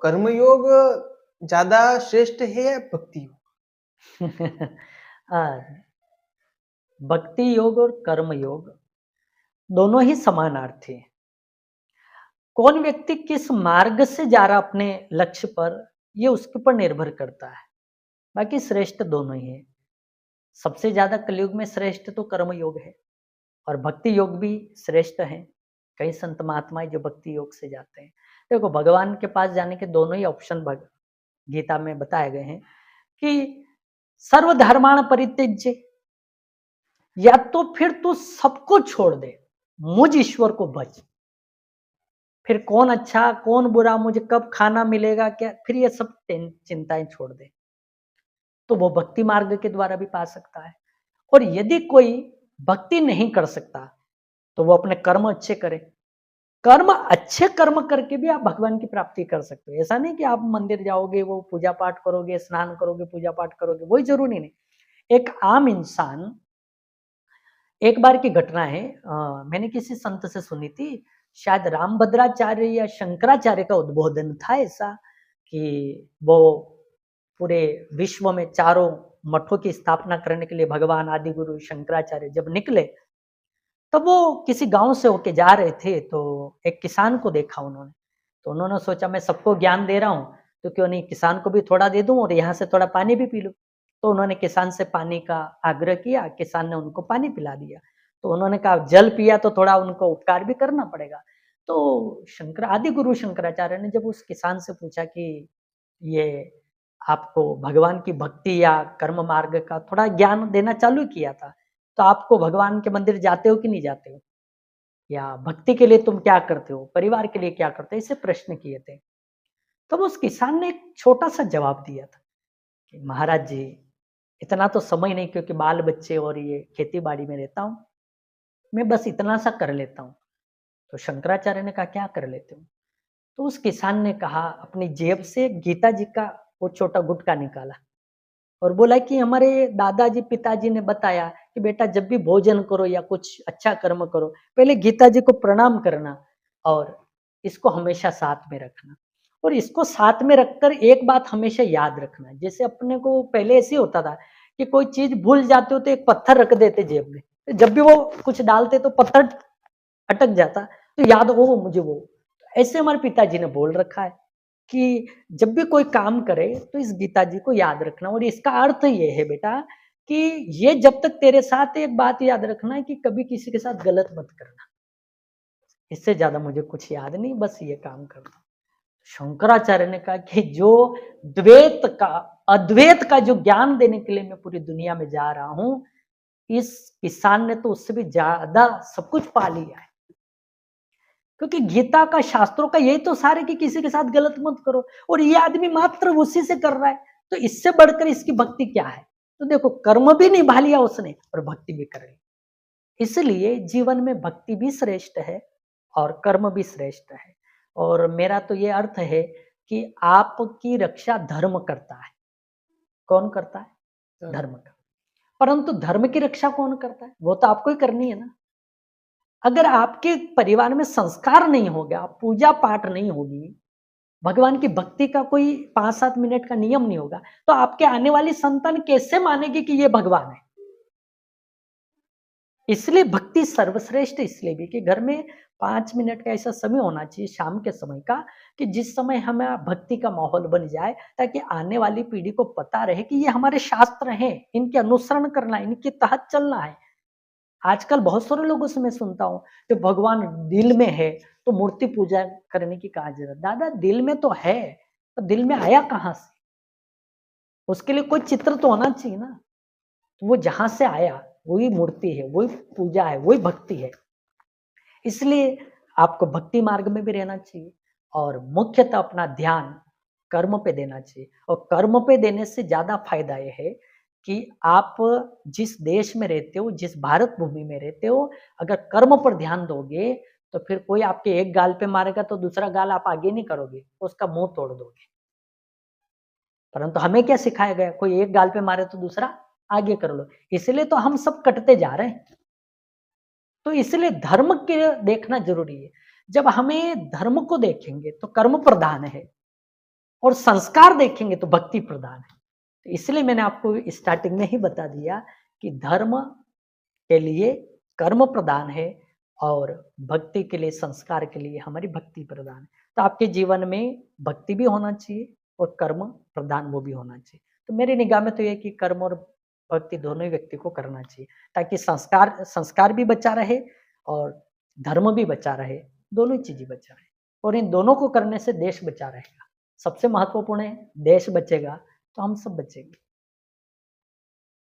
कर्मयोग ज्यादा श्रेष्ठ है या भक्ति योग? आ, भक्ति योग और कर्म योग दोनों ही समानार्थी हैं। कौन व्यक्ति किस मार्ग से जा रहा अपने लक्ष्य पर, ये उसके ऊपर निर्भर करता है। बाकी श्रेष्ठ दोनों ही है। सबसे ज्यादा कलयुग में श्रेष्ठ तो कर्म योग है और भक्ति योग भी श्रेष्ठ है। कई संत महात्माएं जो भक्ति योग से जाते हैं, देखो भगवान के पास जाने के दोनों ही ऑप्शन गीता में बताए गए हैं कि सर्वधर्माण परित्यज्य, या तो फिर तू सबको छोड़ दे, मुझ ईश्वर को भज। फिर कौन अच्छा कौन बुरा, मुझे कब खाना मिलेगा क्या, फिर ये सब चिंताएं छोड़ दे, तो वो भक्ति मार्ग के द्वारा भी पा सकता है। और यदि कोई भक्ति नहीं कर सकता तो वो अपने कर्म अच्छे करे। कर्म अच्छे कर्म करके भी आप भगवान की प्राप्ति कर सकते हो। ऐसा नहीं कि आप मंदिर जाओगे, वो पूजा पाठ करोगे, स्नान करोगे, पूजा पाठ करोगे, वही जरूरी नहीं। एक आम इंसान, एक बार की घटना है, मैंने किसी संत से सुनी थी, शायद रामभद्राचार्य या शंकराचार्य का उद्बोधन था ऐसा, कि वो पूरे विश्व में चारों मठों की स्थापना करने के लिए भगवान आदि गुरु शंकराचार्य जब निकले, तब वो किसी गांव से होके जा रहे थे, तो एक किसान को देखा उन्होंने। तो उन्होंने सोचा मैं सबको ज्ञान दे रहा हूँ, तो क्यों नहीं किसान को भी थोड़ा दे दूं और यहाँ से थोड़ा पानी भी पी लूं। तो उन्होंने किसान से पानी का आग्रह किया, किसान ने उनको पानी पिला दिया। तो उन्होंने कहा जल पिया तो थोड़ा उनको उपकार भी करना पड़ेगा। तो शंकर आदि गुरु शंकराचार्य ने जब उस किसान से पूछा कि ये आपको भगवान की भक्ति या कर्म मार्ग का थोड़ा ज्ञान देना चालू किया था, तो आपको भगवान के मंदिर जाते हो कि नहीं जाते हो, या भक्ति के लिए तुम क्या करते हो, परिवार के लिए क्या करते हो, इसे प्रश्न किए थे। तब उस किसान ने एक छोटा सा जवाब दिया था कि महाराज जी, इतना तो समय नहीं, क्योंकि बाल बच्चे और ये खेती बाड़ी में रहता हूँ, मैं बस इतना सा कर लेता हूँ। तो शंकराचार्य ने कहा क्या कर लेते हो? तो उस किसान ने कहा, अपनी जेब से गीता जी का वो छोटा गुटका निकाला और बोला कि हमारे दादाजी पिताजी ने बताया कि बेटा जब भी भोजन करो या कुछ अच्छा कर्म करो, पहले गीता जी को प्रणाम करना और इसको हमेशा साथ में रखना। और इसको साथ में रखकर एक बात हमेशा याद रखना, जैसे अपने को पहले ऐसे होता था कि कोई चीज भूल जाते हो तो एक पत्थर रख देते जेब में, तो जब भी वो कुछ डालते तो पत्थर अटक जाता, तो याद हो वो मुझे वो। ऐसे हमारे पिताजी ने बोल रखा है कि जब भी कोई काम करे तो इस गीता जी को याद रखना। और इसका अर्थ ये है बेटा कि ये जब तक तेरे साथ, एक बात याद रखना है कि कभी किसी के साथ गलत मत करना। इससे ज्यादा मुझे कुछ याद नहीं, बस ये काम करना। शंकराचार्य ने कहा कि जो द्वैत का, अद्वैत का जो ज्ञान देने के लिए मैं पूरी दुनिया में जा रहा हूं, इस किसान ने तो उससे भी ज्यादा सब कुछ पा लिया है। क्योंकि गीता का, शास्त्रों का यही तो सार है कि किसी के साथ गलत मत करो, और ये आदमी मात्र उसी से कर रहा है, तो इससे बढ़कर इसकी भक्ति क्या है। तो देखो कर्म भी निभा लिया उसने और भक्ति भी कर ली। इसलिए जीवन में भक्ति भी श्रेष्ठ है और कर्म भी श्रेष्ठ है। और मेरा तो ये अर्थ है कि आपकी रक्षा धर्म करता है। कौन करता है? धर्म का। परंतु धर्म की रक्षा कौन करता है? वो तो आपको ही करनी है ना। अगर आपके परिवार में संस्कार नहीं होगा, पूजा पाठ नहीं होगी, भगवान की भक्ति का कोई 5-7 मिनट का नियम नहीं होगा, तो आपके आने वाली संतान कैसे मानेगी कि ये भगवान है। इसलिए भक्ति सर्वश्रेष्ठ इसलिए भी कि घर में 5 मिनट का ऐसा समय होना चाहिए शाम के समय का, कि जिस समय हमें भक्ति का माहौल बन जाए, ताकि आने वाली पीढ़ी को पता रहे कि ये हमारे शास्त्र हैं, इनके अनुसरण करना है, इनके तहत चलना है। आजकल बहुत सारे लोगों से मैं सुनता हूँ कि भगवान दिल में है तो मूर्ति पूजा करने की कहा जरूरत। दादा दिल में तो है, तो दिल में आया कहाँ से? उसके लिए कोई चित्र तो होना चाहिए ना। तो वो जहां से आया वही मूर्ति है, वही पूजा है, वही भक्ति है। इसलिए आपको भक्ति मार्ग में भी रहना चाहिए और मुख्यतः अपना ध्यान कर्म पे देना चाहिए। और कर्म पे देने से ज्यादा फायदा यह है कि आप जिस देश में रहते हो, जिस भारत भूमि में रहते हो, अगर कर्म पर ध्यान दोगे तो फिर कोई आपके एक गाल पे मारेगा तो दूसरा गाल आप आगे नहीं करोगे, उसका मुंह तोड़ दोगे। परंतु हमें क्या सिखाया गया? कोई एक गाल पे मारे तो दूसरा आगे कर लो। इसलिए तो हम सब कटते जा रहे हैं। तो इसलिए धर्म के देखना जरूरी है। जब हमें धर्म को देखेंगे तो कर्म प्रधान है, और संस्कार देखेंगे तो भक्ति प्रधान है। तो इसलिए मैंने आपको स्टार्टिंग में ही बता दिया कि धर्म के लिए कर्म प्रधान है और भक्ति के लिए, संस्कार के लिए हमारी भक्ति प्रधान है। तो आपके जीवन में भक्ति भी होना चाहिए और कर्म प्रधान वो भी होना चाहिए। तो मेरी निगाह में तो ये कि कर्म और भक्ति दोनों ही व्यक्ति को करना चाहिए, ताकि संस्कार भी बचा रहे और धर्म भी बचा रहे, दोनों ही चीजें बचा रहे। और इन दोनों को करने से देश बचा रहेगा। सबसे महत्वपूर्ण है, देश बचेगा तो हम सब बचेंगे।